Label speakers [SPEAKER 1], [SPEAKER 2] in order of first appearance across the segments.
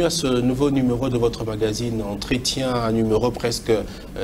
[SPEAKER 1] à ce nouveau numéro de votre magazine Entretien, un numéro presque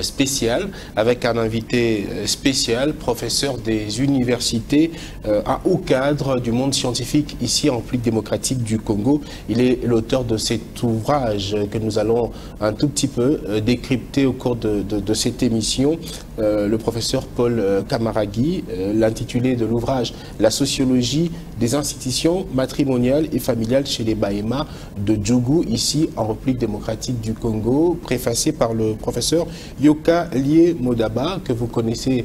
[SPEAKER 1] spécial, avec un invité spécial, professeur des universités, un haut cadre du monde scientifique ici en République démocratique du Congo. Il est l'auteur de cet ouvrage que nous allons un tout petit peu décrypter au cours de cette émission. Le professeur Paul Kamaragi, l'intitulé de l'ouvrage « La sociologie des institutions matrimoniales et familiales chez les Bahema de Djougou, ici en République démocratique du Congo », préfacé par le professeur Yoka Lie Modaba, que vous connaissez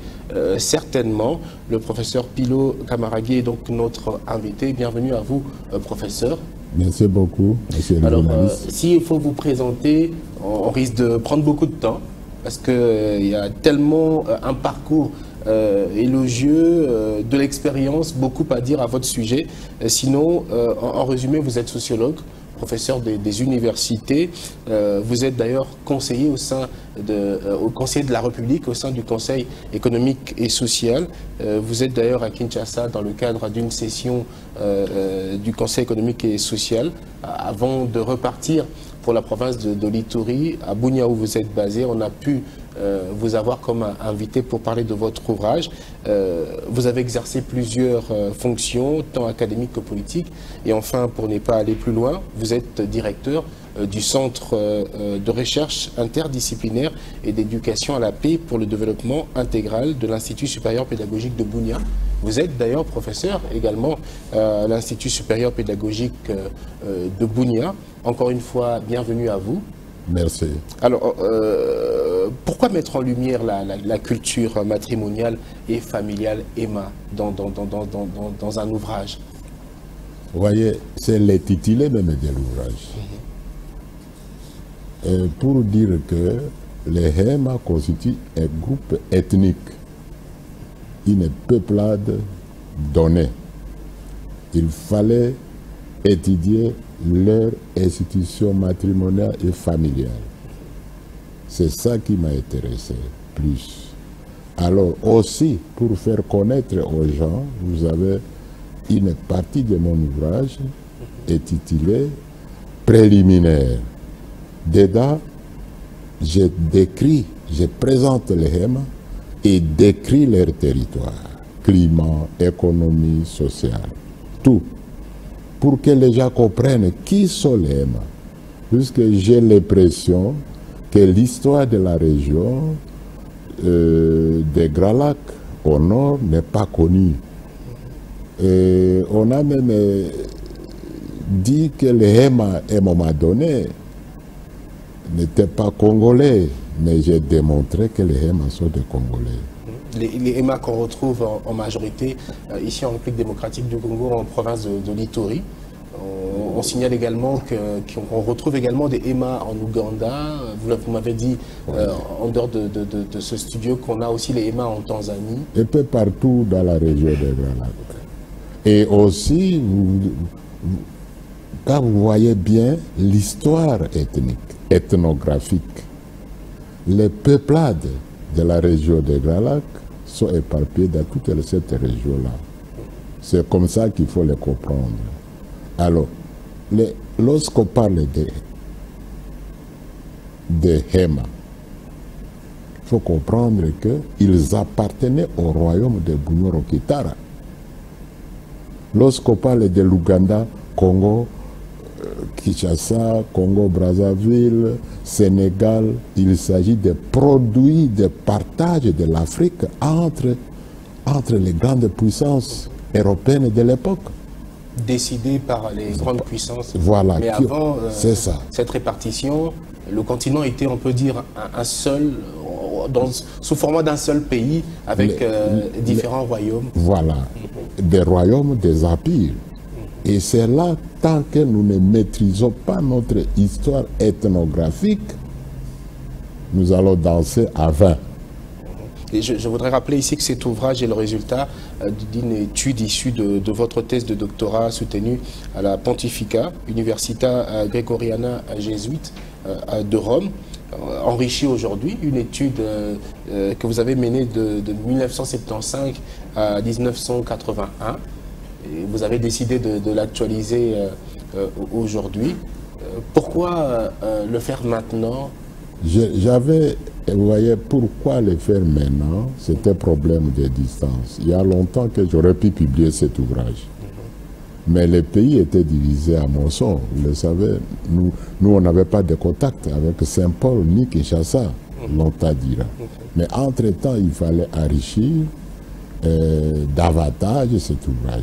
[SPEAKER 1] certainement. Le professeur Pilo Kamaragi est donc notre invité. Bienvenue à vous, professeur.
[SPEAKER 2] Merci beaucoup, monsieur le journaliste.
[SPEAKER 1] S'il faut vous présenter, on risque de prendre beaucoup de temps, parce qu'il y a tellement un parcours élogieux, de l'expérience, beaucoup à dire à votre sujet. Sinon, en résumé, vous êtes sociologue, professeur des universités. Vous êtes d'ailleurs conseiller au conseiller de la République au sein du Conseil économique et social. Vous êtes d'ailleurs à Kinshasa dans le cadre d'une session du Conseil économique et social avant de repartir pour la province de l'Ituri, à Bunia où vous êtes basé. On a pu vous avoir comme invité pour parler de votre ouvrage. Vous avez exercé plusieurs fonctions, tant académiques que politiques. Et enfin, pour ne pas aller plus loin, vous êtes directeur du Centre de recherche interdisciplinaire et d'éducation à la paix pour le développement intégral de l'Institut supérieur pédagogique de Bunia. Vous êtes d'ailleurs professeur également à l'Institut supérieur pédagogique de Bunia. Encore une fois, bienvenue à vous.
[SPEAKER 2] Merci.
[SPEAKER 1] Alors, pourquoi mettre en lumière la culture matrimoniale et familiale, Emma, dans un ouvrage?
[SPEAKER 2] Vous voyez, c'est l'intitulé même de l'ouvrage. Pour dire que les Hema constituent un groupe ethnique, une peuplade donnée. Il fallait étudier leur institution matrimoniale et familiale. C'est ça qui m'a intéressé plus. Alors aussi, pour faire connaître aux gens, vous avez une partie de mon ouvrage intitulée Préliminaire. Dedans, je présente les Hema et décris leur territoire, climat, économie, sociale, tout, pour que les gens comprennent qui sont les Hema. Puisque j'ai l'impression que l'histoire de la région des Grands Lacs au nord n'est pas connue. Et on a même dit que les Hema, à un moment donné, n'étaient pas congolais, mais j'ai démontré que les Hema sont des Congolais.
[SPEAKER 1] Les Hema qu'on retrouve en majorité ici en République démocratique du Congo, en province de l'Ituri. On signale également qu'on retrouve également des Hema en Ouganda. Vous m'avez dit, en dehors de ce studio, qu'on a aussi les Hema en Tanzanie.
[SPEAKER 2] Un peu partout dans la région des Grands Lacs. Et aussi, quand vous voyez bien l'histoire ethnique, ethnographique, les peuplades de la région des Grands Lacs sont éparpillées dans toute cette région-là. C'est comme ça qu'il faut les comprendre. Alors, lorsqu'on parle de Hema, il faut comprendre qu'ils appartenaient au royaume de Bunyoro-Kitara. Lorsqu'on parle de l'Ouganda, Congo, Kinshasa, Congo-Brazzaville, Sénégal, il s'agit de produits de partage de l'Afrique entre les grandes puissances européennes de l'époque.
[SPEAKER 1] Décidé par les grandes puissances.
[SPEAKER 2] Voilà.
[SPEAKER 1] Mais avant
[SPEAKER 2] ça.
[SPEAKER 1] Cette répartition, le continent était, on peut dire, un seul, sous format d'un seul pays, avec différents royaumes.
[SPEAKER 2] Voilà, des royaumes, des empires. Et c'est là, tant que nous ne maîtrisons pas notre histoire ethnographique, nous allons danser à 20.
[SPEAKER 1] Et je voudrais rappeler ici que cet ouvrage est le résultat d'une étude issue de votre thèse de doctorat soutenue à la Pontificia Università Gregoriana Jésuite de Rome, enrichie aujourd'hui, une étude que vous avez menée de 1975 à 1981. Et vous avez décidé de l'actualiser aujourd'hui. Pourquoi le faire maintenant?
[SPEAKER 2] Vous voyez, pourquoi le faire maintenant? C'était problème de distance. Il y a longtemps que j'aurais pu publier cet ouvrage. Mais le pays était divisé à Monson. Vous le savez, nous on n'avait pas de contact avec Saint-Paul ni Kinshasa, longtemps dira. Mais entre-temps, il fallait enrichir davantage cet ouvrage.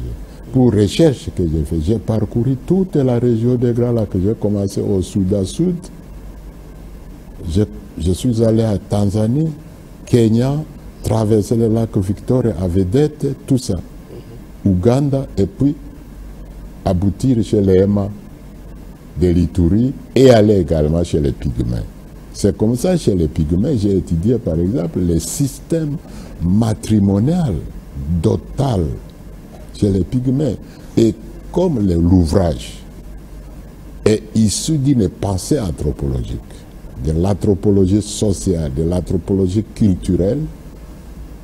[SPEAKER 2] Pour recherche que j'ai fait, j'ai parcouru toute la région des Grands Lacs. J'ai commencé au Soudan-Sud. Je suis allé à Tanzanie, Kenya, traversé le lac Victoria à Vedette, tout ça. Ouganda, et puis aboutir chez les Hema de l'Ituri et aller également chez les Pygmées. C'est comme ça, chez les Pygmées, j'ai étudié par exemple le système matrimonial, dotal, chez les Pygmées. Et comme l'ouvrage est issu d'une pensée anthropologique, de l'anthropologie sociale, de l'anthropologie culturelle,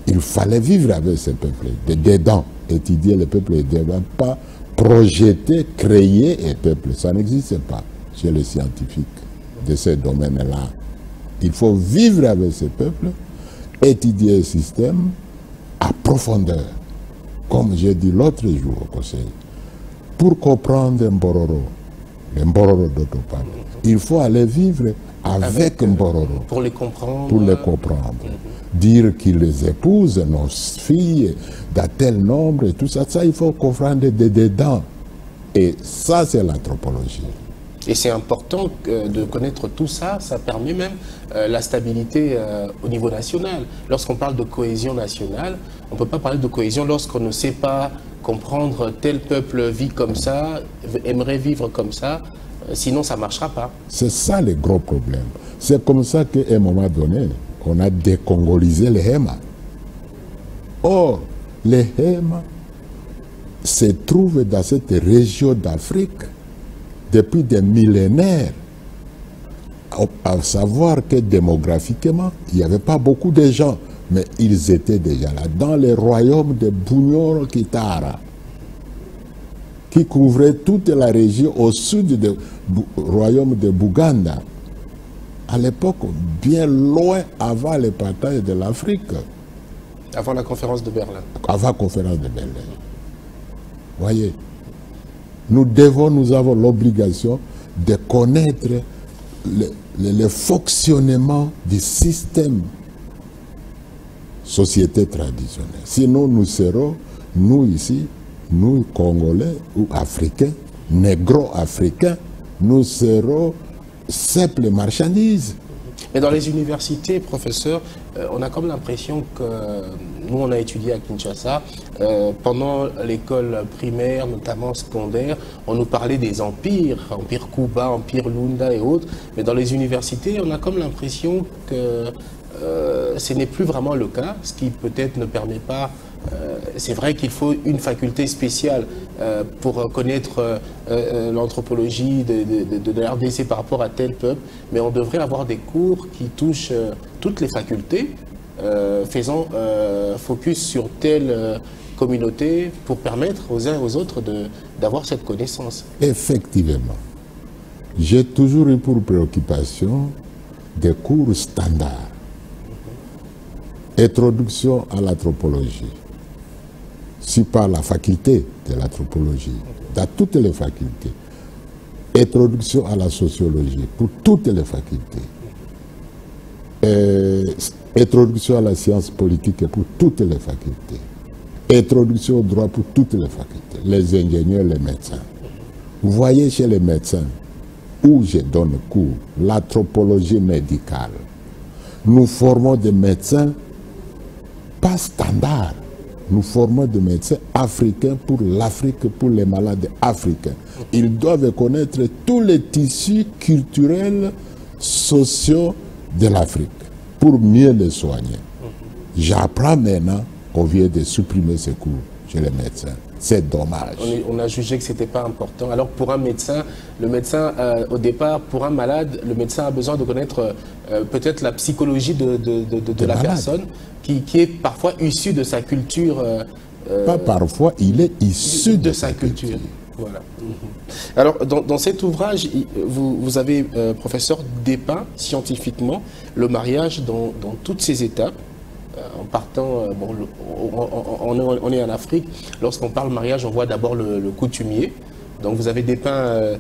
[SPEAKER 2] il fallait vivre avec ces peuples, dedans, étudier les peuples et dedans, pas projeter, créer un peuple. Ça n'existe pas chez les scientifiques de ce domaine-là. Il faut vivre avec ces peuples, étudier le système à profondeur. Comme j'ai dit l'autre jour au conseil, pour comprendre Mbororo, le Mbororo dont on parle, il faut aller vivre avec Mbororo.
[SPEAKER 1] Pour les comprendre.
[SPEAKER 2] Pour les comprendre. Dire qu'ils les épousent, nos filles, d'un tel nombre et tout ça, ça il faut comprendre dedans. Et ça, c'est l'anthropologie.
[SPEAKER 1] Et c'est important de connaître tout ça, ça permet même la stabilité au niveau national. Lorsqu'on parle de cohésion nationale, on ne peut pas parler de cohésion lorsqu'on ne sait pas comprendre tel peuple vit comme ça, aimerait vivre comme ça, sinon ça ne marchera pas. C'est
[SPEAKER 2] ça le gros problème. C'est comme ça qu'à un moment donné, on a décongolisé les Hema. Or, les Hema se trouvent dans cette région d'Afrique depuis des millénaires. À savoir que démographiquement, il n'y avait pas beaucoup de gens, mais ils étaient déjà là, dans les royaumes de Bunyoro Kitara, qui couvraient toute la région au sud du royaume de Buganda. À l'époque, bien loin avant le partage de l'Afrique.
[SPEAKER 1] Avant la conférence de Berlin.
[SPEAKER 2] Avant la conférence de Berlin. Voyez, nous avons l'obligation de connaître le fonctionnement du système société traditionnelle. Sinon, nous serons, nous ici, nous Congolais ou Africains, négro-africains, nous serons simples marchandises.
[SPEAKER 1] Mais dans les universités, professeur, on a comme l'impression que nous, on a étudié à Kinshasa, pendant l'école primaire, notamment secondaire, on nous parlait des empires, empire Kuba, empire Lunda et autres, mais dans les universités, on a comme l'impression que ce n'est plus vraiment le cas, ce qui peut-être ne permet pas. C'est vrai qu'il faut une faculté spéciale pour connaître l'anthropologie de la RDC par rapport à tel peuple, mais on devrait avoir des cours qui touchent toutes les facultés, faisant focus sur telle communauté pour permettre aux uns et aux autres d'avoir cette connaissance.
[SPEAKER 2] Effectivement. J'ai toujours eu pour préoccupation des cours standards. Introduction à l'anthropologie. Si par la faculté de l'anthropologie, dans toutes les facultés. Introduction à la sociologie, pour toutes les facultés. Introduction à la science politique pour toutes les facultés. Introduction au droit pour toutes les facultés. Les ingénieurs, les médecins. Vous voyez chez les médecins, où je donne cours, l'anthropologie médicale. Nous formons des médecins pas standards. Nous formons des médecins africains pour l'Afrique, pour les malades africains. Ils doivent connaître tous les tissus culturels, sociaux de l'Afrique pour mieux les soigner. J'apprends maintenant qu'on vient de supprimer ces cours chez les médecins. C'est dommage.
[SPEAKER 1] On a jugé que ce n'était pas important. Alors pour un médecin, le médecin, au départ, pour un malade, le médecin a besoin de connaître peut-être la psychologie de la personne qui est parfois issue de sa culture.
[SPEAKER 2] Pas parfois, il est issu
[SPEAKER 1] de sa culture. Voilà. Alors, dans cet ouvrage, vous avez, professeur, dépeint scientifiquement le mariage dans toutes ses étapes. En partant, on est en Afrique, lorsqu'on parle mariage, on voit d'abord le coutumier. Donc vous avez dépeint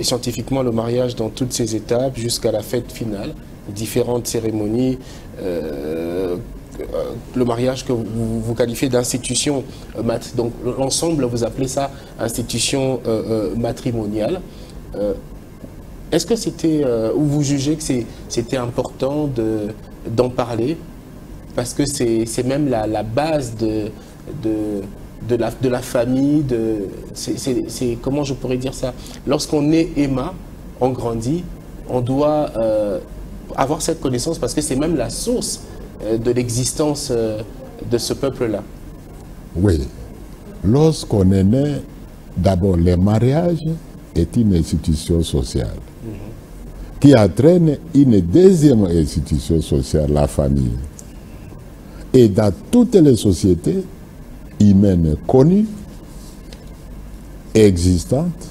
[SPEAKER 1] scientifiquement le mariage dans toutes ses étapes jusqu'à la fête finale, différentes cérémonies, le mariage que vous qualifiez d'institution, donc l'ensemble vous appelez ça institution matrimoniale. Est-ce que c'était, ou vous jugez que c'était important d'en parler, parce que c'est même la base de la famille, c'est comment je pourrais dire ça, lorsqu'on est Emma, on grandit, on doit avoir cette connaissance, parce que c'est même la source de l'existence de ce peuple-là.
[SPEAKER 2] Oui. Lorsqu'on est né, d'abord, le mariage est une institution sociale qui entraîne une deuxième institution sociale, la famille. Et dans toutes les sociétés humaines connues, existantes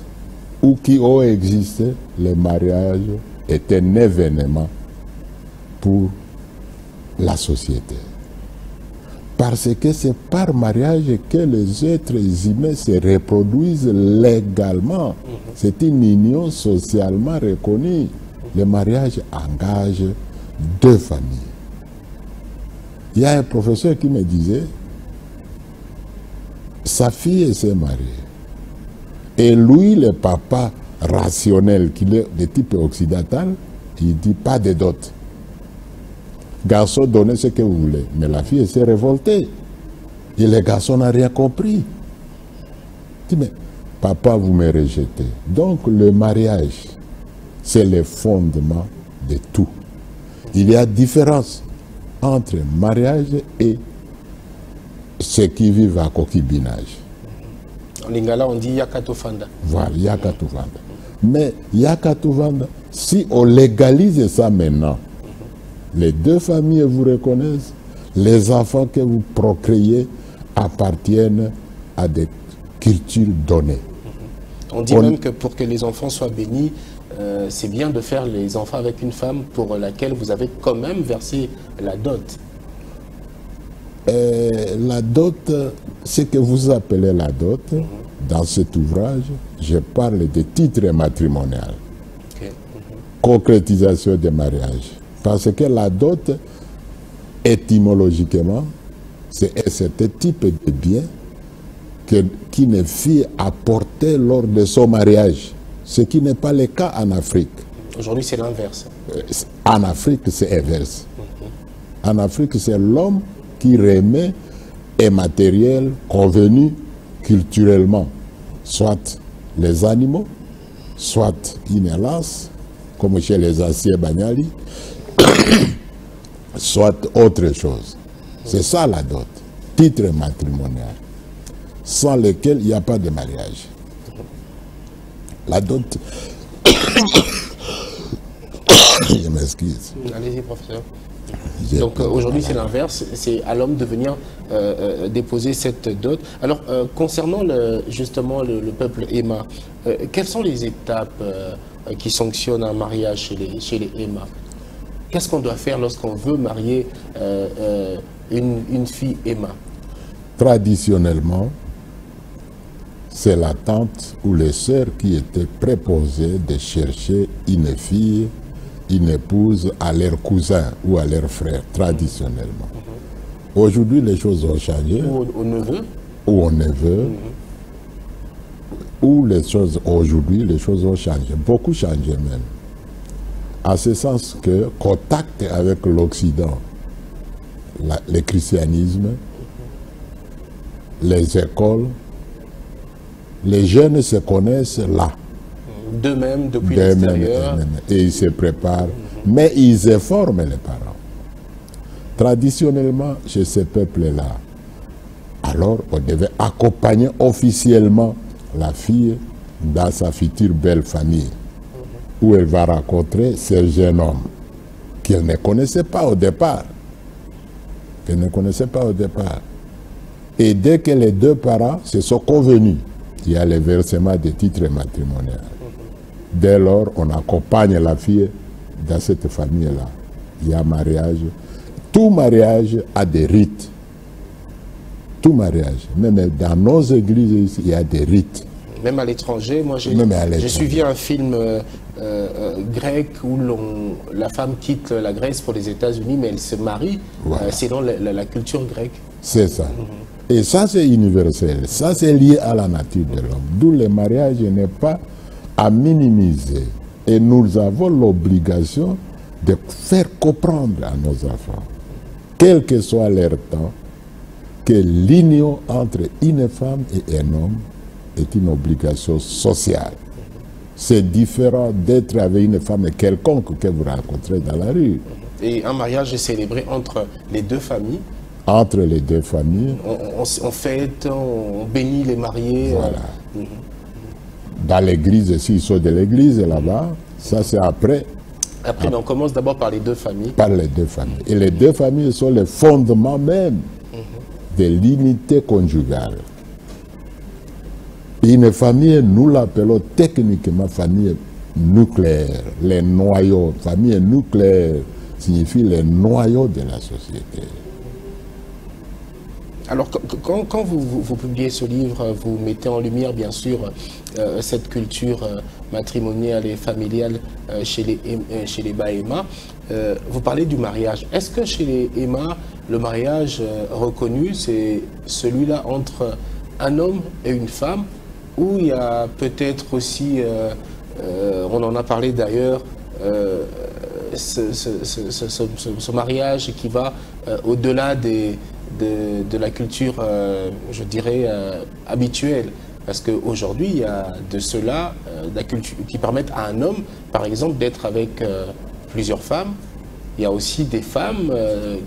[SPEAKER 2] ou qui ont existé, le mariage est un événement pour la société. Parce que c'est par mariage que les êtres humains se reproduisent légalement. C'est une union socialement reconnue. Le mariage engage deux familles. Il y a un professeur qui me disait, sa fille s'est mariée. Et lui, le papa rationnel, qu'il est de type occidental, il dit pas de dot. Garçon, donnez ce que vous voulez. Mais la fille s'est révoltée. Et le garçon n'a rien compris. Il dit, mais papa, vous me rejetez. Donc le mariage, c'est le fondement de tout. Il y a différence entre mariage et ceux qui vivent à concubinage.
[SPEAKER 1] En lingala, on dit yakatofanda.
[SPEAKER 2] Voilà, yakatofanda. Mais yakatofanda, si on légalise ça maintenant, les deux familles vous reconnaissent, les enfants que vous procréez appartiennent à des cultures données.
[SPEAKER 1] On dit même que pour que les enfants soient bénis, c'est bien de faire les enfants avec une femme pour laquelle vous avez quand même versé la dot.
[SPEAKER 2] La dot, ce que vous appelez la dot, dans cet ouvrage, je parle de titre matrimonial. Concrétisation des mariages. Parce que la dot, étymologiquement, c'est un certain type de bien qu'une fille apportait lors de son mariage. Ce qui n'est pas le cas en Afrique.
[SPEAKER 1] Aujourd'hui, c'est l'inverse.
[SPEAKER 2] En Afrique, c'est inverse. En Afrique, c'est l'homme qui remet un matériel convenu culturellement, soit les animaux, soit une lance, comme chez les anciens Banyali, soit autre chose. C'est ça la dot, titre matrimonial, sans lequel il n'y a pas de mariage. La dot, je m'excuse.
[SPEAKER 1] Allez-y, professeur. Donc aujourd'hui c'est l'inverse, c'est à l'homme de venir déposer cette dot. Alors concernant justement le peuple Emma, quelles sont les étapes qui sanctionnent un mariage chez les Emma? Qu'est-ce qu'on doit faire lorsqu'on veut marier une fille Emma?
[SPEAKER 2] Traditionnellement, c'est la tante ou les sœurs qui étaient préposées de chercher une fille, une épouse à leur cousin ou à leur frère, traditionnellement. Aujourd'hui, les choses ont changé.
[SPEAKER 1] Ou au neveu.
[SPEAKER 2] Ou au neveu. Ou les choses, aujourd'hui, les choses ont changé. Beaucoup changé même. À ce sens que, contact avec l'Occident, le christianisme, les écoles, les jeunes se connaissent là.
[SPEAKER 1] D'eux-mêmes, depuis l'extérieur.
[SPEAKER 2] Et ils se préparent, mais ils informent les parents. Traditionnellement, chez ces peuples-là, alors on devait accompagner officiellement la fille dans sa future belle famille, où elle va rencontrer ce jeune homme qu'elle ne connaissait pas au départ. Et dès que les deux parents se sont convenus, il y a le versement des titres matrimoniaux. Dès lors, on accompagne la fille dans cette famille-là. Il y a mariage. Tout mariage a des rites. Tout mariage. Même dans nos églises, il y a des rites.
[SPEAKER 1] Même à l'étranger, moi j'ai suivi un film grec où la femme quitte la Grèce pour les États-Unis, mais elle se marie selon la culture grecque.
[SPEAKER 2] C'est ça. Et ça, c'est universel. Ça, c'est lié à la nature de l'homme. D'où le mariage n'est pas à minimiser. Et nous avons l'obligation de faire comprendre à nos enfants, quel que soit leur temps, que l'union entre une femme et un homme est une obligation sociale. C'est différent d'être avec une femme quelconque que vous rencontrez dans la rue.
[SPEAKER 1] Et un mariage est célébré entre les deux familles.
[SPEAKER 2] Entre les deux familles.
[SPEAKER 1] On fête, on bénit les mariés.
[SPEAKER 2] Voilà. Dans l'église, s'ils sont de l'église là-bas, ça c'est après.
[SPEAKER 1] Après, on commence d'abord par les deux familles.
[SPEAKER 2] Par les deux familles. Et les deux familles sont les fondements même de l'unité conjugale. Une famille, nous l'appelons techniquement famille nucléaire. Les noyaux, famille nucléaire signifie les noyaux de la société.
[SPEAKER 1] Alors, quand vous publiez ce livre, vous mettez en lumière, bien sûr, cette culture matrimoniale et familiale chez les Bahema. Vous parlez du mariage. Est-ce que chez les Ema, le mariage reconnu, c'est celui-là entre un homme et une femme, ou il y a peut-être aussi, on en a parlé d'ailleurs, ce mariage qui va au-delà de la culture, je dirais, habituelle. Parce qu'aujourd'hui, il y a de cela qui permettent à un homme, par exemple, d'être avec plusieurs femmes. Il y a aussi des femmes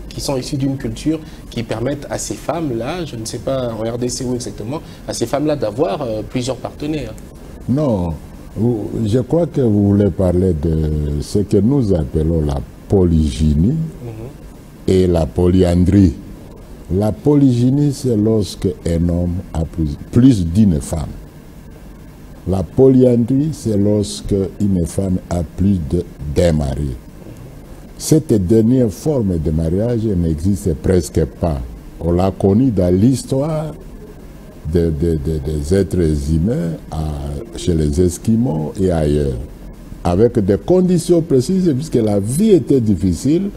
[SPEAKER 1] qui sont issues d'une culture qui permettent à ces femmes-là, je ne sais pas en RDC où exactement, à ces femmes-là d'avoir plusieurs partenaires.
[SPEAKER 2] Non, je crois que vous voulez parler de ce que nous appelons la polygynie et la polyandrie. La polygynie, c'est lorsque un homme a plus d'une femme. La polyandrie, c'est lorsque une femme a plus d'un mari. Cette dernière forme de mariage n'existe presque pas. On l'a connue dans l'histoire des êtres humains chez les Esquimaux et ailleurs, avec des conditions précises, puisque la vie était difficile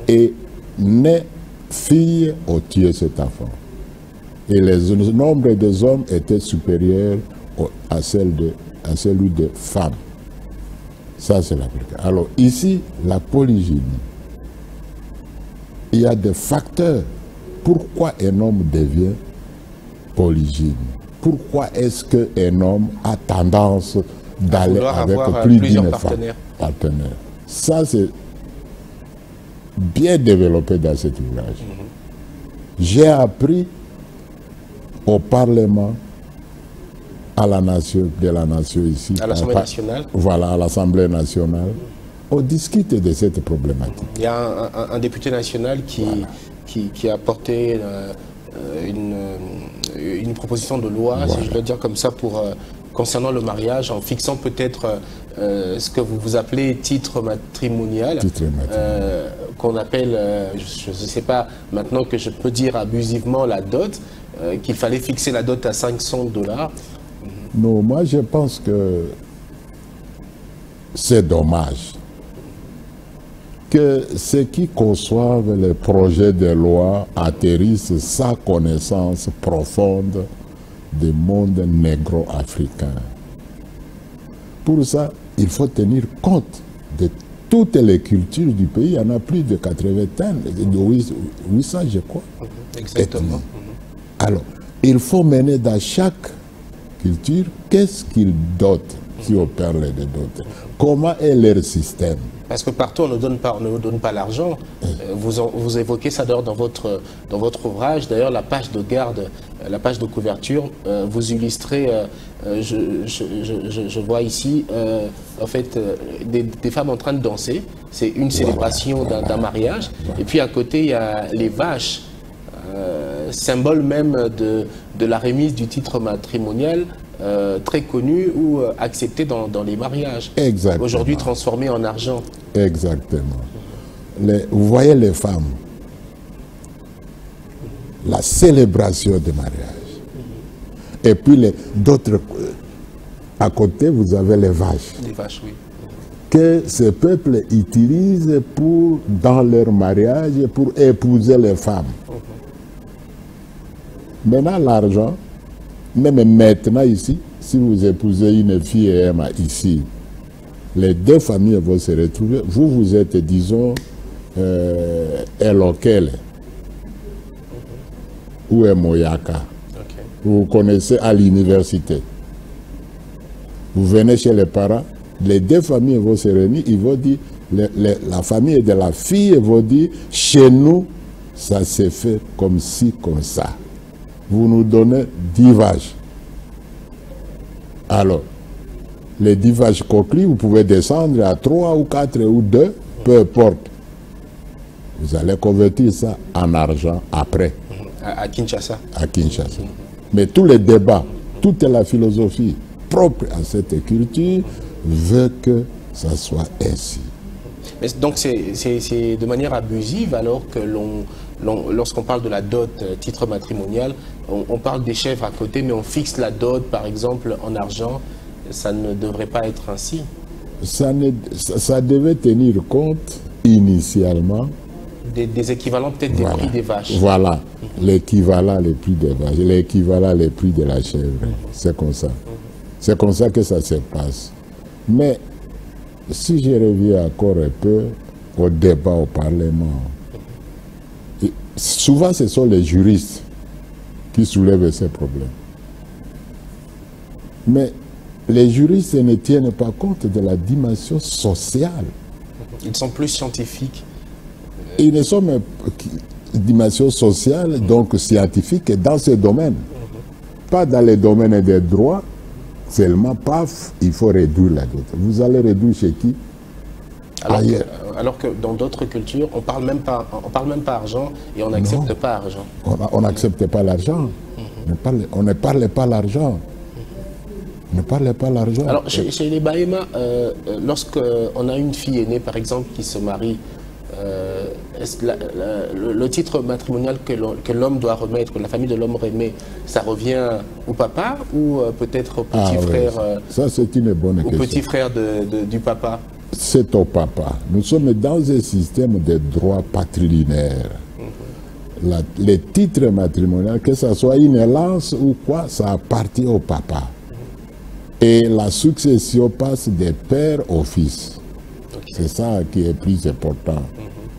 [SPEAKER 2] et née fille ont tué cet enfant. Et le nombre des hommes était supérieur à celui de femmes. Ça, c'est l'Afrique. Alors, ici, la polygynie. Il y a des facteurs. Pourquoi un homme devient polygyne? Pourquoi est-ce qu'un homme a tendance d'aller avec plus d'une femme partenaire? Ça, c'est bien développé dans cet ouvrage. J'ai appris au Parlement, à la nation, de la nation ici,
[SPEAKER 1] à l'Assemblée nationale.
[SPEAKER 2] Voilà, à l'Assemblée nationale, on discute de cette problématique.
[SPEAKER 1] Il y a un député national qui a porté une proposition de loi, si je dois dire comme ça, concernant le mariage, en fixant peut-être ce que vous appelez titre matrimonial, qu'on appelle, je ne sais pas maintenant que je peux dire abusivement la dot, qu'il fallait fixer la dot à $500.
[SPEAKER 2] Non, moi je pense que c'est dommage que ceux qui conçoivent les projets de loi atterrissent sans connaissance profonde du monde négro-africain. Pour ça, il faut tenir compte de toutes les cultures du pays. Il y en a plus de 80, de 800, je crois.
[SPEAKER 1] Exactement.
[SPEAKER 2] Alors, il faut mener dans chaque culture qu'est-ce qu'ils dotent, si on parle de dot. Comment est leur système?
[SPEAKER 1] Parce que partout, on ne donne pas l'argent. Vous évoquez ça d'ailleurs dans votre ouvrage. D'ailleurs, la page de garde, la page de couverture, vous illustrez, je vois ici, en fait, des femmes en train de danser. C'est une célébration d'un mariage. Et puis à côté, il y a les vaches, symbole même de la remise du titre matrimonial très connus ou acceptés dans les mariages.
[SPEAKER 2] Exactement.
[SPEAKER 1] Aujourd'hui transformés en argent.
[SPEAKER 2] Exactement. Vous voyez les femmes, la célébration du mariage. Et puis d'autres, à côté, vous avez les vaches.
[SPEAKER 1] Les vaches, oui.
[SPEAKER 2] Que ce peuple utilise dans leur mariage pour épouser les femmes. Maintenant, l'argent, même maintenant ici, si vous épousez une fille et Emma ici, les deux familles vont se retrouver. Vous êtes, disons, Elokele ou Moyaka.
[SPEAKER 1] Okay.
[SPEAKER 2] Vous connaissez à l'université. Vous venez chez les parents, les deux familles vont se réunir, ils vont dire, la famille de la fille va dire, chez nous, ça s'est fait comme ci, comme ça. Vous nous donnez 10 vaches. Alors, les 10 vaches coquilles, vous pouvez descendre à 3 ou 4 ou 2, peu importe. Vous allez convertir ça en argent après.
[SPEAKER 1] À Kinshasa.
[SPEAKER 2] À Kinshasa. Mais tous les débats, toute la philosophie propre à cette culture veut que ça soit ainsi.
[SPEAKER 1] Mais donc c'est de manière abusive alors que lorsqu'on parle de la dot, titre matrimonial, on parle des chèvres à côté, mais on fixe la dot par exemple en argent. Ça ne devrait pas être ainsi.
[SPEAKER 2] Ça devait tenir compte initialement
[SPEAKER 1] des équivalents peut-être des prix des vaches.
[SPEAKER 2] Voilà, l'équivalent les prix des vaches, l'équivalent les prix de la chèvre. C'est comme ça. C'est comme ça que ça se passe. Mais si je reviens encore un peu au débat au Parlement, souvent ce sont les juristes qui soulèvent ces problèmes. Mais les juristes ne tiennent pas compte de la dimension sociale.
[SPEAKER 1] Ils sont plus scientifiques.
[SPEAKER 2] Ils ne sont même dimension sociale, donc scientifique, dans ce domaine. Pas dans les domaines des droits, seulement, paf, il faut réduire la dot. Vous allez réduire chez qui?
[SPEAKER 1] Alors que dans d'autres cultures, on parle même pas argent et on n'accepte pas argent.
[SPEAKER 2] On n'accepte pas l'argent. On ne parle pas l'argent. Ne parlez pas l'argent.
[SPEAKER 1] Alors, chez les Bahema, lorsqu'on a une fille aînée, par exemple, qui se marie, le titre matrimonial que l'homme doit remettre, que la famille de l'homme remet, ça revient au papa ou peut-être au petit frère
[SPEAKER 2] ça, c'est une bonne question.
[SPEAKER 1] Au petit frère du papa?
[SPEAKER 2] C'est au papa. Nous sommes dans un système de droit patrilinéaire. Les titres matrimoniaux, que ce soit une lance ou quoi, ça appartient au papa. Et la succession passe des pères au fils. Okay. C'est ça qui est plus important.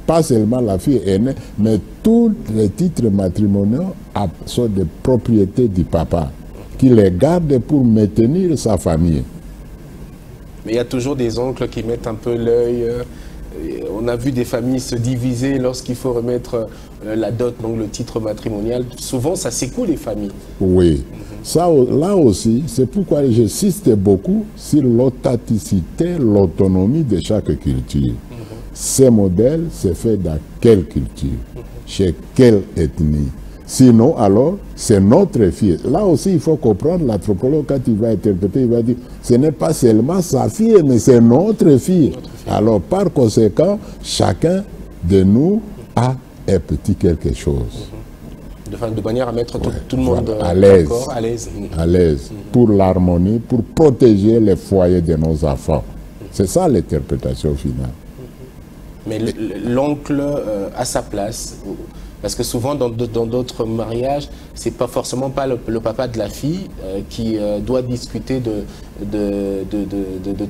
[SPEAKER 2] Pas seulement la fille aînée, mais tous les titres matrimoniaux sont des propriétés du papa, qui les garde pour maintenir sa famille.
[SPEAKER 1] Mais il y a toujours des oncles qui mettent un peu l'œil. On a vu des familles se diviser lorsqu'il faut remettre la dot, donc le titre matrimonial. Souvent, ça secoue les familles.
[SPEAKER 2] Oui. Ça, là aussi, c'est pourquoi j'insiste beaucoup sur l'authenticité, l'autonomie de chaque culture. Ces modèles, c'est fait dans quelle culture, chez quelle ethnie. Sinon, alors, c'est notre fille. Là aussi, il faut comprendre, l'anthropologue, quand il va interpréter, il va dire, ce n'est pas seulement sa fille, mais c'est notre fille. Alors, par conséquent, chacun de nous a un petit quelque chose.
[SPEAKER 1] De manière à mettre tout le monde
[SPEAKER 2] à l'aise.
[SPEAKER 1] À l'aise.
[SPEAKER 2] Pour l'harmonie, pour protéger les foyers de nos enfants. C'est ça l'interprétation finale.
[SPEAKER 1] Mais l'oncle a sa place. Parce que souvent, dans d'autres mariages, c'est pas forcément pas le papa de la fille qui doit discuter de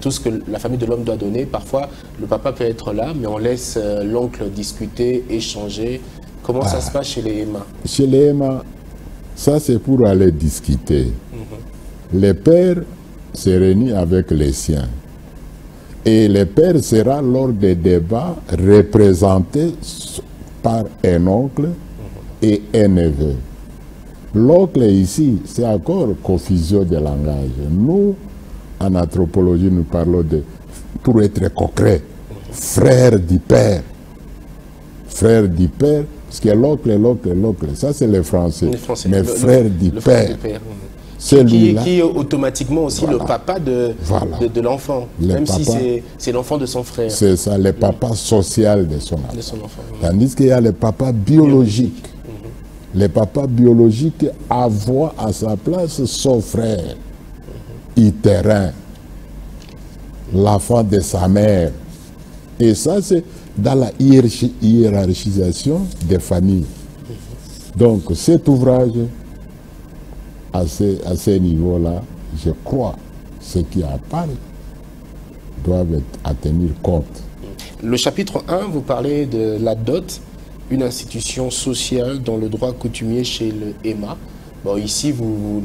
[SPEAKER 1] tout ce que la famille de l'homme doit donner. Parfois, le papa peut être là, mais on laisse l'oncle discuter, échanger. Comment ça se passe chez les Ema?
[SPEAKER 2] Chez les Ema, ça c'est pour aller discuter. Les pères se réunissent avec les siens. Et le père sera lors des débats représenté par un oncle et un neveu. L'oncle ici, c'est encore confusion de langage. Nous, en anthropologie, nous parlons de, pour être concret, frère du père. Frère du père, parce que l'oncle, ça c'est les Français. Mais frère du père. Celui-là,
[SPEAKER 1] qui est automatiquement aussi le papa de l'enfant, même si c'est l'enfant de son frère.
[SPEAKER 2] C'est ça, le papa social de son enfant. Tandis qu'il y a le papa biologique. Le papa biologique voit à sa place son frère, utérin, l'enfant de sa mère. Et ça, c'est dans la hiérarchisation des familles. Donc, cet ouvrage, à ce niveau-là, je crois, ceux qui en parlent doivent à tenir compte.
[SPEAKER 1] Le chapitre 1, vous parlez de la dot, une institution sociale dans le droit coutumier chez le EMA. Bon, ici, vous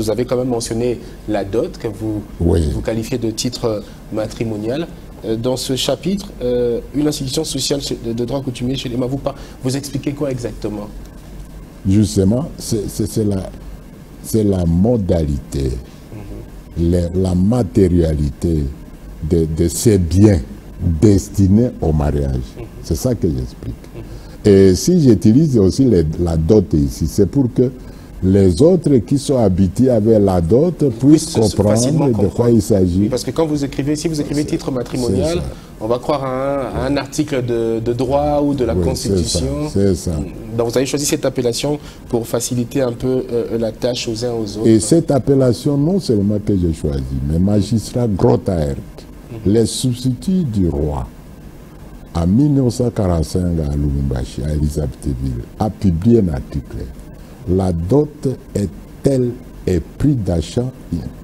[SPEAKER 1] avez quand même mentionné la dot, que vous qualifiez de titre matrimonial. Dans ce chapitre, une institution sociale de droit coutumier chez l'EMA, vous expliquez quoi exactement? Justement,
[SPEAKER 2] c'est la modalité, la matérialité de ces biens destinés au mariage. C'est ça que j'explique. Et si j'utilise aussi la dot ici, c'est pour que les autres qui sont habitués avec la dot puissent comprendre de quoi il s'agit.
[SPEAKER 1] Oui, parce que quand vous écrivez, si vous écrivez titre matrimonial, on va croire à un article de droit ou de la Constitution.
[SPEAKER 2] C'est ça.
[SPEAKER 1] Donc vous avez choisi cette appellation pour faciliter un peu la tâche aux uns aux autres.
[SPEAKER 2] Et cette appellation, non seulement que j'ai choisi, mais magistrat Grothaert, les substituts du roi, en 1945 à Lubumbashi, à Elisabethville, a publié un article. La dot est tel et prix d'achat,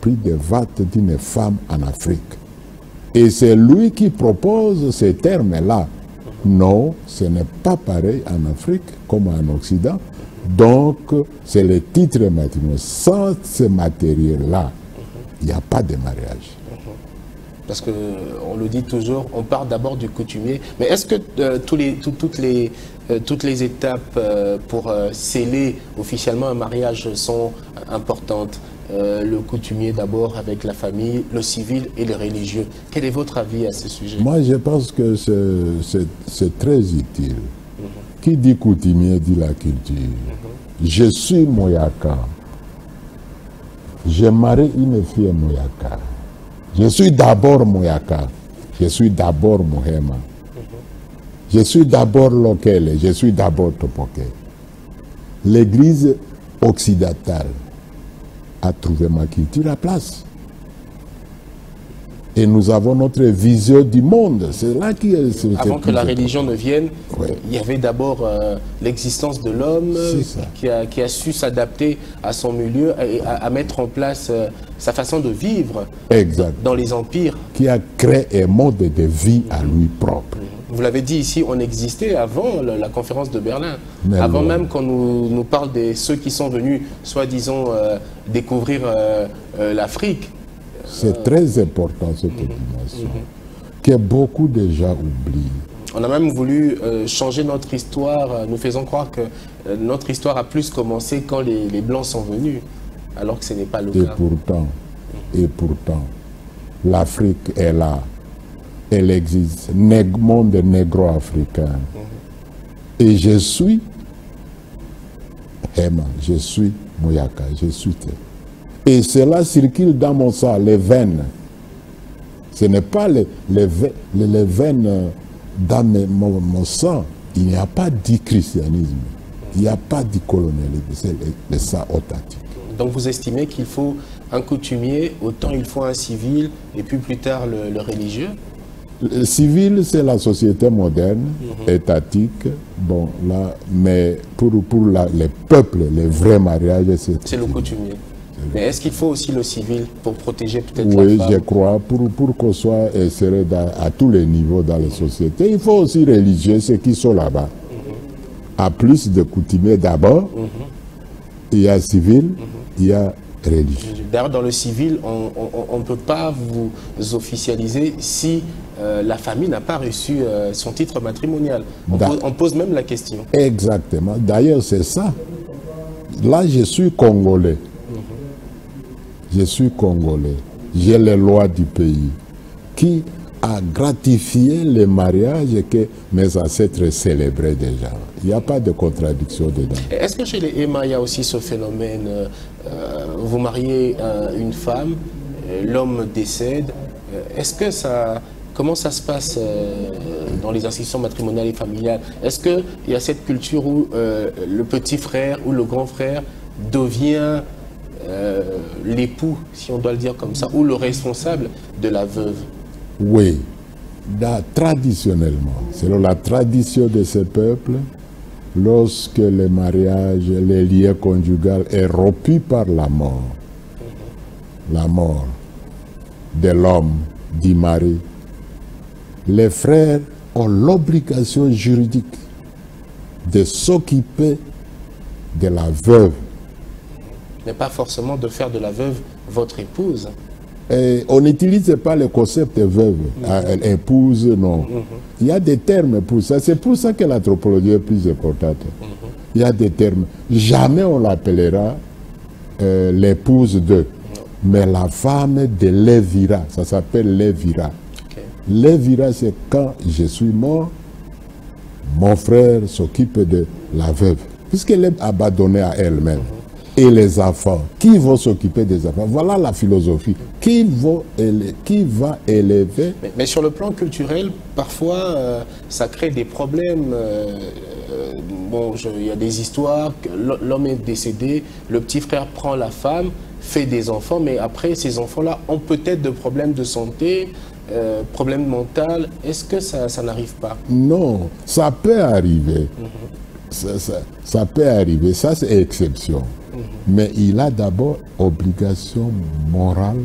[SPEAKER 2] prix de vente d'une femme en Afrique. Et c'est lui qui propose ces termes-là. Non, ce n'est pas pareil en Afrique comme en Occident. Donc, c'est le titre matrimonial. Sans ce matériel-là, il n'y a pas de mariage.
[SPEAKER 1] Parce qu'on le dit toujours, on part d'abord du coutumier. Mais est-ce que toutes les étapes pour sceller officiellement un mariage sont importantes? Le coutumier d'abord avec la famille, le civil et le religieux. Quel est votre avis à ce sujet?
[SPEAKER 2] Moi, je pense que c'est très utile. Qui dit coutumier dit la culture. Je suis Moyaka. J'ai marié une fille Moyaka. Je suis d'abord Moyaka. Je suis d'abord Mohema. Je suis d'abord Lokele. Je suis d'abord Topoke. L'Église occidentale a trouvé ma culture à place. Et nous avons notre vision du monde. C'est là qui est...
[SPEAKER 1] Avant que la religion ne vienne, il y avait d'abord l'existence de l'homme qui a su s'adapter à son milieu et à mettre en place sa façon de vivre dans les empires.
[SPEAKER 2] Qui a créé un mode de vie à lui propre.
[SPEAKER 1] Vous l'avez dit ici, on existait avant la conférence de Berlin. Avant même qu'on nous parle de ceux qui sont venus, soi-disant, découvrir l'Afrique.
[SPEAKER 2] C'est très important cette dimension, que beaucoup de gens oublient.
[SPEAKER 1] On a même voulu changer notre histoire, nous faisant croire que notre histoire a plus commencé quand les Blancs sont venus, alors que ce n'est pas le cas.
[SPEAKER 2] Et pourtant, l'Afrique est là, elle existe, monde négro-africain. Et je suis Hema, je suis Moyaka, je suis... Et cela circule dans mon sang, les veines. Ce n'est pas les veines dans mon sang. Il n'y a pas de christianisme. Il n'y a pas de colonialisme. C'est le sang authentique.
[SPEAKER 1] Donc vous estimez qu'il faut un coutumier, autant il faut un civil, et puis plus tard le religieux?
[SPEAKER 2] Le civil, c'est la société moderne, étatique. Bon, là, mais pour les peuples, les vrais mariages,
[SPEAKER 1] c'est le coutumier. Mais est-ce qu'il faut aussi le civil pour protéger peut-être la femme?
[SPEAKER 2] Oui, je crois, pour qu'on soit inséré à tous les niveaux dans la société. Il faut aussi religieux, ceux qui sont là-bas. À plus de coutumiers d'abord, il y a civil, il y a religieux.
[SPEAKER 1] D'ailleurs, dans le civil, on ne peut pas vous officialiser si la famille n'a pas reçu son titre matrimonial. On pose même la question.
[SPEAKER 2] Exactement. D'ailleurs, c'est ça. Là, je suis congolais. Je suis congolais. J'ai les lois du pays qui à gratifier les mariages que mes ancêtres célébraient déjà. Il n'y a pas de contradiction dedans.
[SPEAKER 1] Est-ce que chez les Ema, il y a aussi ce phénomène, vous mariez une femme, l'homme décède, est-ce que ça... Comment ça se passe dans les institutions matrimoniales et familiales? Est-ce qu'il y a cette culture où le petit frère ou le grand frère devient l'époux, si on doit le dire comme ça, ou le responsable de la veuve?
[SPEAKER 2] Oui. Traditionnellement, selon la tradition de ce peuple, lorsque le mariage, les liens conjugaux est rompu par la mort de l'homme, du mari, les frères ont l'obligation juridique de s'occuper de la veuve.
[SPEAKER 1] Mais pas forcément de faire de la veuve votre épouse.
[SPEAKER 2] Et on n'utilise pas le concept de veuve, épouse, non. Il y a des termes pour ça. C'est pour ça que l'anthropologie est plus importante. Il y a des termes. Jamais on l'appellera l'épouse de, mais la femme de Lévira. Ça s'appelle Lévira. Lévira, c'est quand je suis mort, mon frère s'occupe de la veuve, puisqu'elle est abandonnée à elle-même. Et les enfants, qui vont s'occuper des enfants? Voilà la philosophie. Qui va élever?
[SPEAKER 1] Mais sur le plan culturel, parfois, ça crée des problèmes. Bon, il y a des histoires, l'homme est décédé, le petit frère prend la femme, fait des enfants, mais après, ces enfants-là ont peut-être des problèmes de santé, problème mental. Est-ce que ça n'arrive pas?
[SPEAKER 2] Non, ça peut arriver. Ça peut arriver, ça c'est exception. Mais il a d'abord obligation morale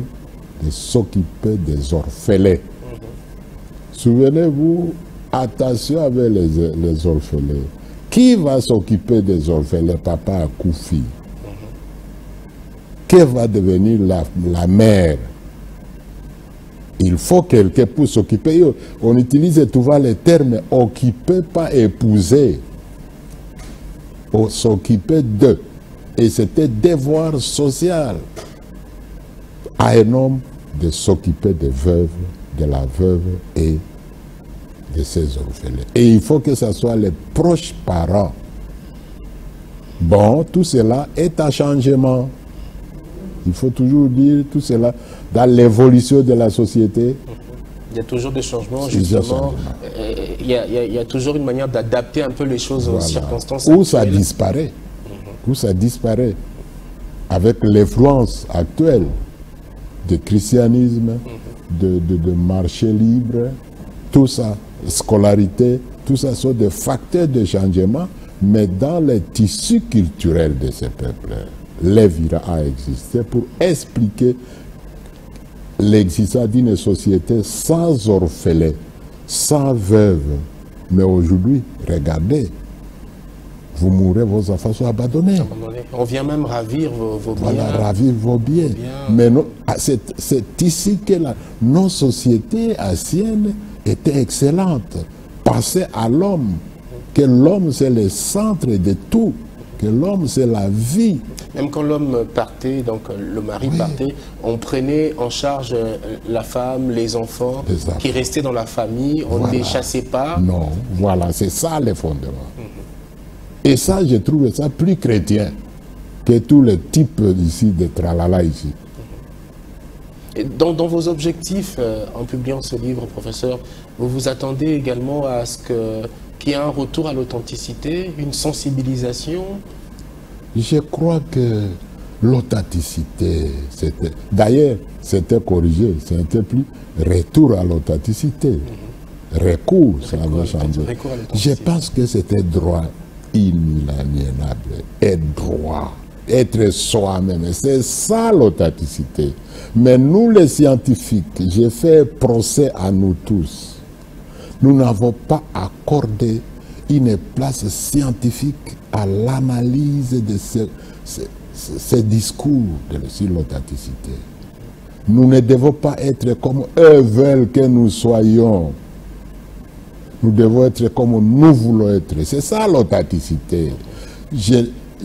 [SPEAKER 2] de s'occuper des orphelins. Souvenez-vous, attention avec les orphelins. Qui va s'occuper des orphelins? Papa a Koufi. Qui va devenir la mère? Il faut quelqu'un pour s'occuper. On utilise souvent les termes occuper, pas épouser. S'occuper d'eux. Et c'était devoir social à un homme de s'occuper des veuves, de la veuve et de ses orphelins. Et il faut que ce soit les proches parents. Bon, tout cela est un changement. Il faut toujours dire tout cela dans l'évolution de la société.
[SPEAKER 1] Il y a toujours des changements, justement. Il y a toujours une manière d'adapter un peu les choses aux circonstances
[SPEAKER 2] actuelles. Où ça disparaît. Où ça disparaît. Avec l'influence actuelle du christianisme, de marché libre, tout ça, scolarité, tout ça sont des facteurs de changement, mais dans les tissus culturels de ces peuples, Lévira a existé pour expliquer l'existence d'une société sans orphelins, sans veuves. Mais aujourd'hui, regardez, vous mourrez, vos enfants sont abandonnés.
[SPEAKER 1] On vient même ravir vos biens.
[SPEAKER 2] Voilà, ravir vos biens. Mais c'est ici que nos sociétés anciennes étaient excellentes. Penser à l'homme, que l'homme c'est le centre de tout, que l'homme c'est la vie.
[SPEAKER 1] Même quand l'homme partait, donc le mari partait, on prenait en charge la femme, les enfants qui restaient dans la famille, on ne les chassait pas.
[SPEAKER 2] Non, voilà, c'est ça le fondement. Et ça, je trouve ça plus chrétien que tous les types ici de tralala ici.
[SPEAKER 1] Et dans vos objectifs, en publiant ce livre, professeur, vous vous attendez également à ce qu'il y ait un retour à l'authenticité, une sensibilisation?
[SPEAKER 2] Je crois que l'authenticité, d'ailleurs, c'était corrigé, c'était plus retour à l'authenticité. Recours, ça va changer. Je pense que c'était droit inaliénable, être droit, être soi-même. C'est ça l'authenticité. Mais nous les scientifiques, j'ai fait procès à nous tous. Nous n'avons pas accordé une place scientifique à l'analyse de ces discours sur l'authenticité. Nous ne devons pas être comme eux veulent que nous soyons. Nous devons être comme nous voulons être. C'est ça l'authenticité.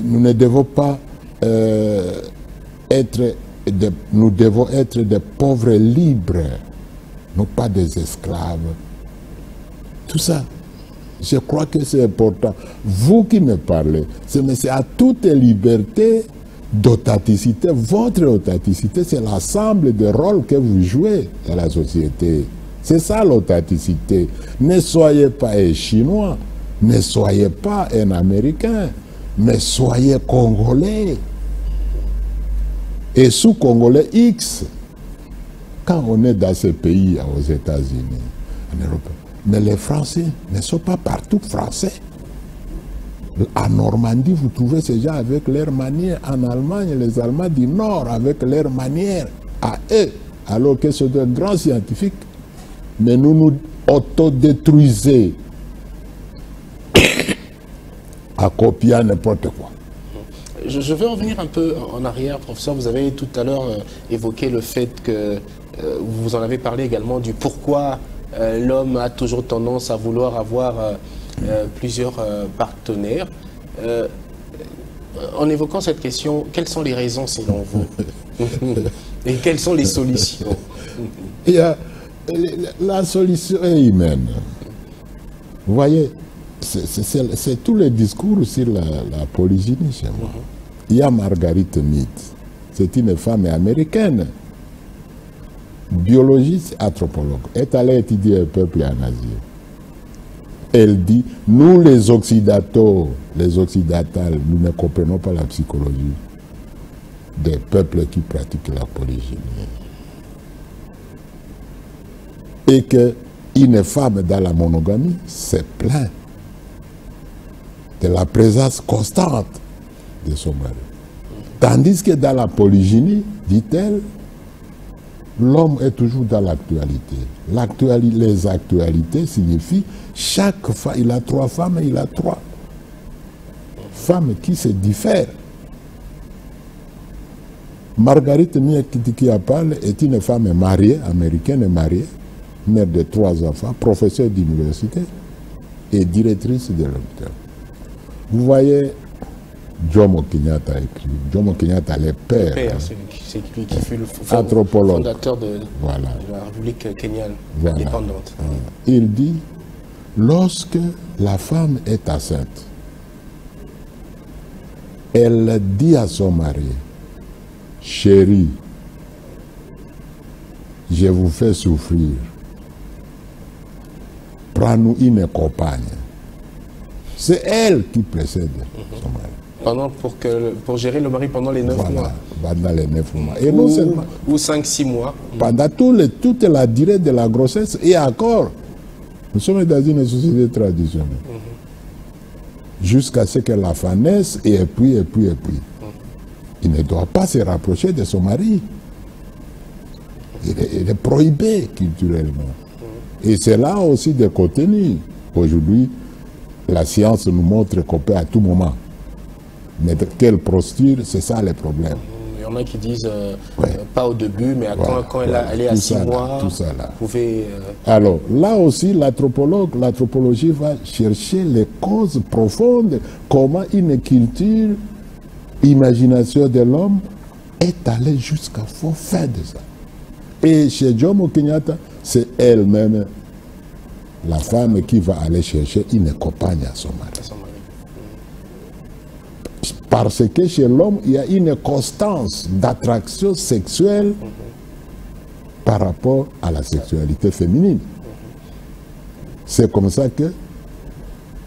[SPEAKER 2] Nous ne devons pas nous devons être des pauvres libres. non pas des esclaves. Tout ça, je crois que c'est important. Vous qui me parlez, c'est à toute liberté d'authenticité. Votre authenticité, c'est l'ensemble des rôles que vous jouez dans la société. C'est ça l'authenticité. Ne soyez pas un Chinois, ne soyez pas un Américain, mais soyez Congolais. Et sous Congolais X, quand on est dans ces pays, aux États-Unis, en Europe, mais les Français ne sont pas partout Français. En Normandie, vous trouvez ces gens avec leurs manières. En Allemagne, les Allemands du Nord avec leurs manières à eux, alors que c'est de grands scientifiques. Mais nous nous autodétruisons à copier n'importe quoi.
[SPEAKER 1] Je vais revenir un peu en arrière, professeur. Vous avez tout à l'heure évoqué le fait que vous en avez parlé également du pourquoi l'homme a toujours tendance à vouloir avoir plusieurs partenaires. En évoquant cette question, quelles sont les raisons selon vous? Et quelles sont les solutions?
[SPEAKER 2] Il y a, la solution est humaine. Vous voyez, c'est tous les discours sur la polygynie chez moi. Il y a Margaret Mead, c'est une femme américaine, biologiste, anthropologue, est allée étudier un peuple en Asie. Elle dit, nous les occidentaux, les occidentales, nous ne comprenons pas la psychologie des peuples qui pratiquent la polygynie. Et qu'une femme dans la monogamie, c'est plein de la présence constante de son mari. Tandis que dans la polygynie, dit-elle, l'homme est toujours dans l'actualité. Les actualités signifient chaque femme, il a 3 femmes et il a 3 femmes qui se diffèrent. Margaret Mead qui a parlé est une femme mariée, américaine mariée, mère de 3 enfants, professeure d'université et directrice de l'hôpital. Vous voyez, Jomo Kenyatta a écrit. Jomo Kenyatta, le père.
[SPEAKER 1] C'est lui qui fut le fondateur de la République kenyane indépendante.
[SPEAKER 2] Il dit, lorsque la femme est enceinte, elle dit à son mari, chérie, je vous fais souffrir, prends-nous une compagne. C'est elle qui précède son mari.
[SPEAKER 1] Pour gérer le mari pendant les 9 mois.
[SPEAKER 2] Pendant les 9 mois. Et non seulement,
[SPEAKER 1] ou 5-6 mois.
[SPEAKER 2] Pendant toute la durée de la grossesse et encore. Nous sommes dans une société traditionnelle. Jusqu'à ce que la femme naisse et puis. Il ne doit pas se rapprocher de son mari. Il est prohibé culturellement. Et c'est là aussi de contenu. Aujourd'hui, la science nous montre qu'on peut à tout moment. Mais de quelle posture, c'est ça le problème.
[SPEAKER 1] Il y en a qui disent pas au début, mais quand elle est à 6 mois, vous pouvez...
[SPEAKER 2] Alors, là aussi, l'anthropologie va chercher les causes profondes, comment une culture, imagination de l'homme est allée jusqu'à fin de ça. Et chez Jomo Kenyatta, c'est elle-même, la femme qui va aller chercher une compagne à son mari. Parce que chez l'homme, il y a une constance d'attraction sexuelle par rapport à la sexualité féminine. C'est comme ça que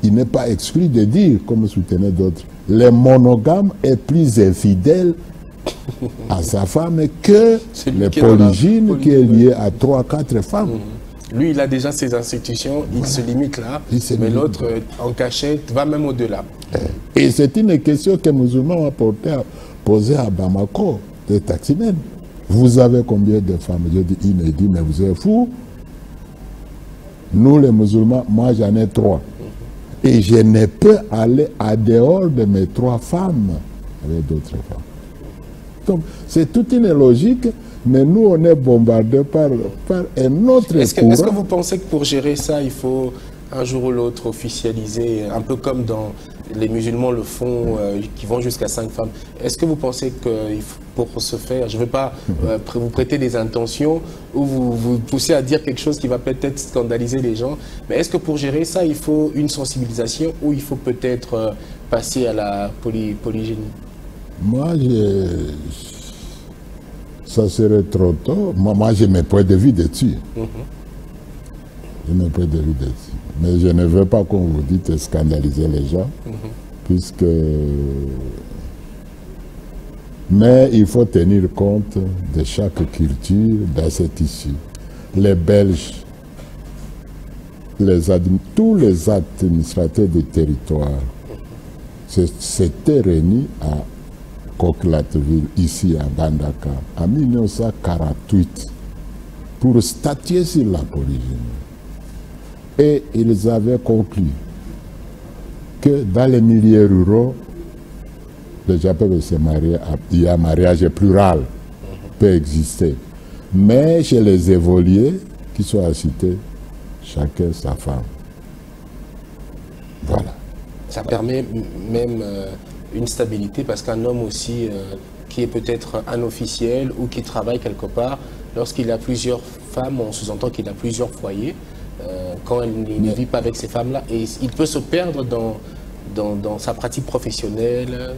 [SPEAKER 2] il n'est pas exclu de dire, comme soutenaient d'autres, le monogame est plus infidèle à sa femme que le polygyne qui est lié à 3-4 femmes.
[SPEAKER 1] Lui, il a déjà ses institutions, il se limite là, mais l'autre, en cachette, va même au-delà.
[SPEAKER 2] Et c'est une question que les musulmans ont posée à Bamako, des taximens. Vous avez combien de femmes? Je dis une, il dit, mais vous êtes fous. Nous, les musulmans, moi j'en ai 3. Et je ne peux aller à dehors de mes 3 femmes avec d'autres femmes. Donc, c'est toute une logique. Mais nous, on est bombardés par un autre courant.
[SPEAKER 1] Est-ce que vous pensez que pour gérer ça, il faut un jour ou l'autre officialiser, un peu comme dans les musulmans le font, qui vont jusqu'à 5 femmes. Est-ce que vous pensez que pour ce faire, je ne veux pas vous prêter des intentions ou vous pousser à dire quelque chose qui va peut-être scandaliser les gens, mais est-ce que pour gérer ça, il faut une sensibilisation ou il faut peut-être passer à la polygynie?
[SPEAKER 2] Moi, ça serait trop tôt. Moi j'ai mes points de vue dessus. J'ai mes points de vue dessus. Mais je ne veux pas qu'on vous dise scandaliser les gens, puisque... Mais il faut tenir compte de chaque culture dans cette issue. Les Belges, tous les administrateurs du territoire s'étaient réunis à Coquelatteville, ici à Bandaka, en 1948, pour statuer sur la polygynie. Et ils avaient conclu que dans les milieux ruraux, les gens peuvent se marier, il y a un mariage plural, peut exister. Mais chez les évolués, qui sont cités, chacun sa femme. Voilà.
[SPEAKER 1] Ça permet même une stabilité, parce qu'un homme aussi qui est peut-être un officiel ou qui travaille quelque part, lorsqu'il a plusieurs femmes, on sous-entend qu'il a plusieurs foyers. Quand il ne vit pas avec ces femmes-là, et il peut se perdre dans sa pratique professionnelle.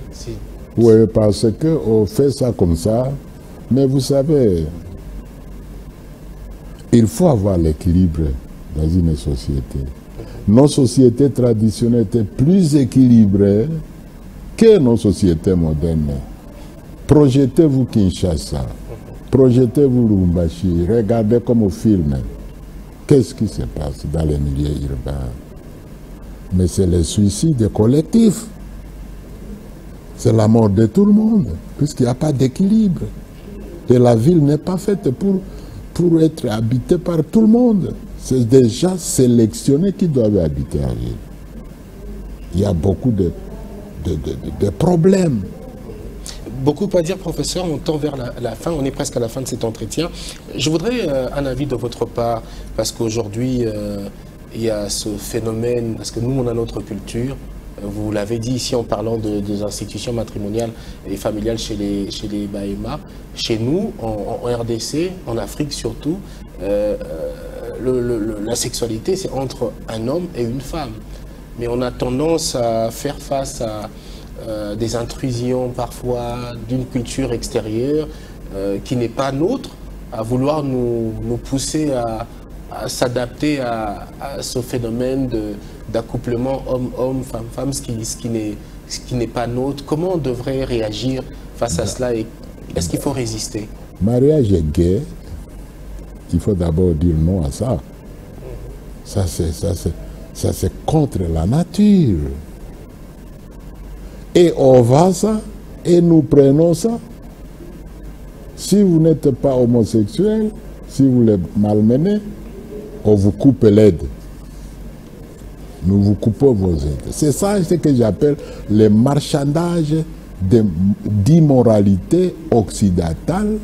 [SPEAKER 2] Oui, parce qu'on fait ça comme ça, mais vous savez, il faut avoir l'équilibre dans une société. Nos sociétés traditionnelles étaient plus équilibrées que nos sociétés modernes. Projetez-vous Kinshasa, projetez-vous Lubumbashi, regardez comme au film. Qu'est-ce qui se passe dans les milieux urbains? Mais c'est le suicide collectif. C'est la mort de tout le monde, puisqu'il n'y a pas d'équilibre. Et la ville n'est pas faite pour être habitée par tout le monde. C'est déjà sélectionné qui doivent habiter la ville. Il y a beaucoup de problèmes.
[SPEAKER 1] Beaucoup à dire, professeur, on tend vers la fin, on est presque à la fin de cet entretien. Je voudrais un avis de votre part, parce qu'aujourd'hui, il y a ce phénomène, parce que nous, on a notre culture, vous l'avez dit ici en parlant des institutions matrimoniales et familiales chez les Bahema. Chez nous, en RDC, en Afrique surtout, la sexualité, c'est entre un homme et une femme. Mais on a tendance à faire face à des intrusions parfois d'une culture extérieure qui n'est pas nôtre, à vouloir nous pousser à s'adapter à ce phénomène d'accouplement homme-homme, femme-femme, ce qui n'est pas nôtre. Comment on devrait réagir face à cela et est-ce qu'il faut résister?
[SPEAKER 2] Mariage gay, il faut d'abord dire non à ça. Ça c'est contre la nature. Et on va ça, et nous prenons ça. Si vous n'êtes pas homosexuel, si vous les malmenez, on vous coupe l'aide. Nous vous coupons vos aides. C'est ça ce que j'appelle le marchandage d'immoralité occidentale.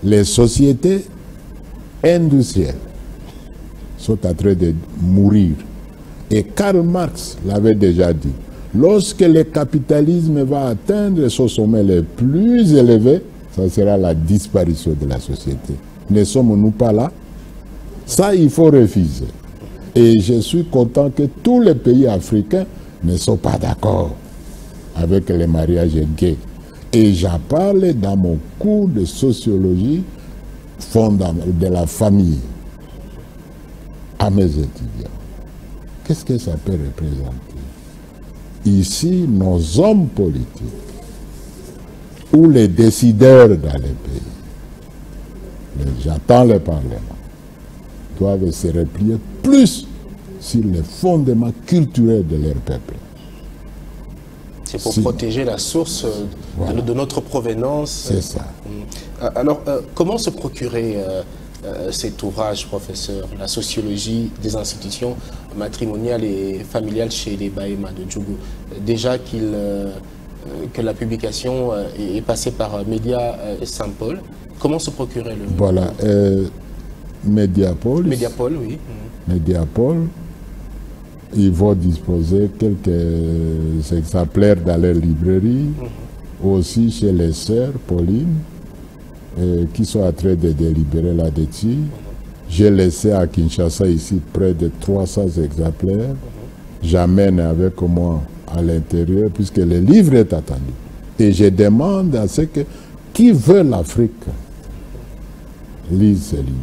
[SPEAKER 2] Les sociétés industrielles sont en train de mourir. Et Karl Marx l'avait déjà dit. Lorsque le capitalisme va atteindre son sommet le plus élevé, ça sera la disparition de la société. Ne sommes-nous pas là? Ça, il faut refuser. Et je suis content que tous les pays africains ne sont pas d'accord avec les mariages gays. Et j'en parle dans mon cours de sociologie de la famille à mes étudiants. Qu'est-ce que ça peut représenter? Ici, nos hommes politiques ou les décideurs dans les pays, j'attends le Parlement, doivent se replier plus sur les fondements culturels de leur peuple.
[SPEAKER 1] C'est pour protéger la source voilà. de notre provenance.
[SPEAKER 2] C'est ça.
[SPEAKER 1] Alors, comment se procurer cet ouvrage, professeur, la sociologie des institutions matrimoniales et familiales chez les Bahema de Djougou? Déjà que la publication est passée par Média Saint-Paul, comment se procurer le...
[SPEAKER 2] Voilà, Mediapol.
[SPEAKER 1] Mediapol, oui.
[SPEAKER 2] Mediapol. ils vont disposer quelques exemplaires dans leur librairie, aussi chez les sœurs Pauline, qui sont en train de délibérer là-dessus. J'ai laissé à Kinshasa ici près de 300 exemplaires. J'amène avec moi à l'intérieur puisque le livre est attendu. Et je demande à ceux qui veulent l'Afrique lise ce livre.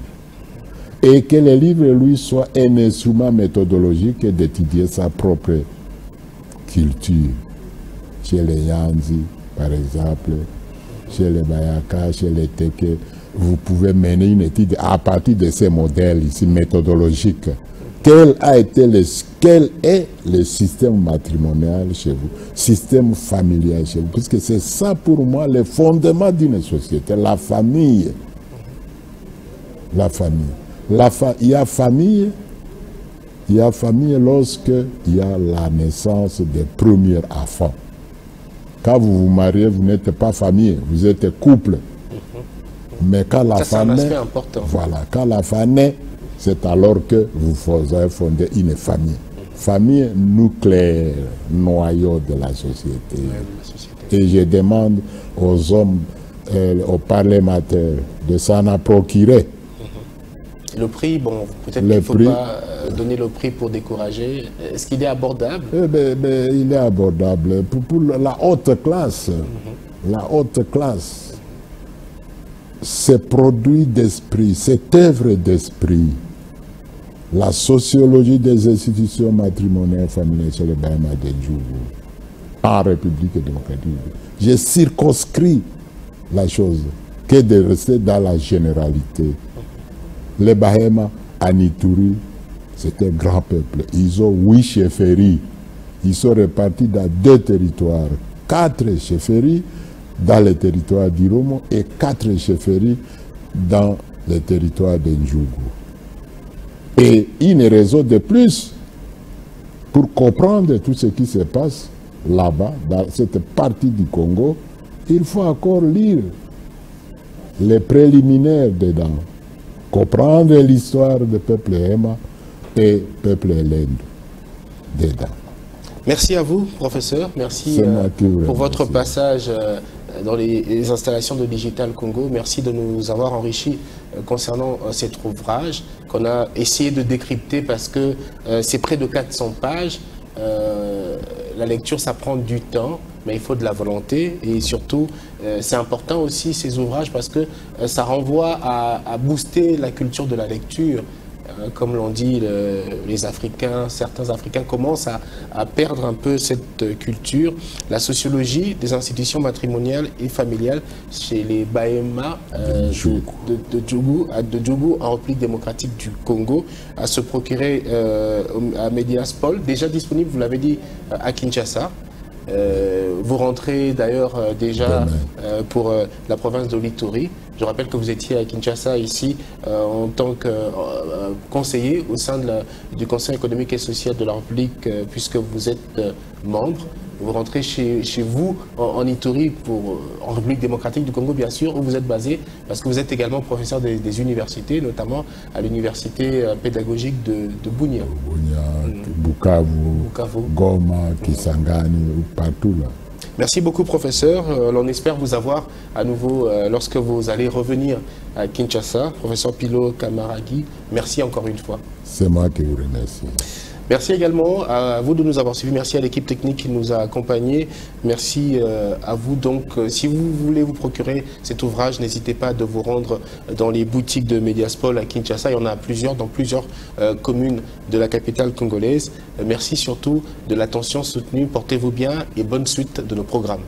[SPEAKER 2] Et que le livre, lui, soit un instrument méthodologique d'étudier sa propre culture. Chez les Yanzi, par exemple, chez les Bayaka, chez les Teke, vous pouvez mener une étude à partir de ces modèles ici méthodologiques. Quel est le système matrimonial chez vous, système familial chez vous? Puisque c'est ça pour moi le fondement d'une société, la famille. La famille. Il y a famille lorsque il y a la naissance des premiers enfants. Quand vous vous mariez, vous n'êtes pas famille, vous êtes couple. Mais quand la femme naît, voilà, quand la femme naît, c'est alors que vous fondez une famille. Famille nucléaire, noyau de la société. Et je demande aux hommes, aux parlementaires, de s'en procurer.
[SPEAKER 1] Le prix, bon, peut-être qu'il ne faut pas donner le prix pour décourager. Est-ce qu'il est abordable?
[SPEAKER 2] Il est abordable. Pour la haute classe, la haute classe, ces produits d'esprit, cette œuvre d'esprit, la sociologie des institutions matrimoniales familiales sur le Bahama de Djougou, en République démocratique, j'ai circonscrit la chose que de rester dans la généralité. Les Bahama, à Nituri, c'est un grand peuple. Ils ont 8 chefferies. Ils sont répartis dans 2 territoires. 4 chefferies dans le territoire d'Iromo et 4 chefferies dans le territoire de Ndjougou. Et une raison de plus pour comprendre tout ce qui se passe là-bas, dans cette partie du Congo, il faut encore lire les préliminaires dedans. Comprendre l'histoire du peuple Hema et peuple Lendo dedans.
[SPEAKER 1] Merci à vous, professeur. Merci pour votre passage dans les installations de Digital Congo. Merci de nous avoir enrichis concernant cet ouvrage qu'on a essayé de décrypter parce que c'est près de 400 pages. La lecture, ça prend du temps, mais il faut de la volonté. Et surtout, c'est important aussi ces ouvrages parce que ça renvoie à booster la culture de la lecture. Comme l'ont dit les Africains, certains Africains commencent à perdre un peu cette culture. La sociologie des institutions matrimoniales et familiales chez les Bahema de Djougou en République démocratique du Congo, à se procurer à Mediaspol, déjà disponible, vous l'avez dit, à Kinshasa. Vous rentrez d'ailleurs déjà pour la province de l'Ituri. Je rappelle que vous étiez à Kinshasa ici en tant que conseiller au sein du Conseil économique et social de la République puisque vous êtes membre. Vous rentrez chez vous en Ituri, en République démocratique du Congo bien sûr, où vous êtes basé, parce que vous êtes également professeur des universités, notamment à l'université pédagogique de Bunia. Bukavu,
[SPEAKER 2] Goma, Kisangani, partout là.
[SPEAKER 1] Merci beaucoup, professeur. On espère vous avoir à nouveau lorsque vous allez revenir à Kinshasa. Professeur Pilo Kamaragi, merci encore une fois.
[SPEAKER 2] C'est moi qui vous remercie.
[SPEAKER 1] Merci également à vous de nous avoir suivis. Merci à l'équipe technique qui nous a accompagnés. Merci à vous. Donc, si vous voulez vous procurer cet ouvrage, n'hésitez pas de vous rendre dans les boutiques de Mediaspol à Kinshasa. Il y en a plusieurs dans plusieurs communes de la capitale congolaise. Merci surtout de l'attention soutenue. Portez-vous bien et bonne suite de nos programmes.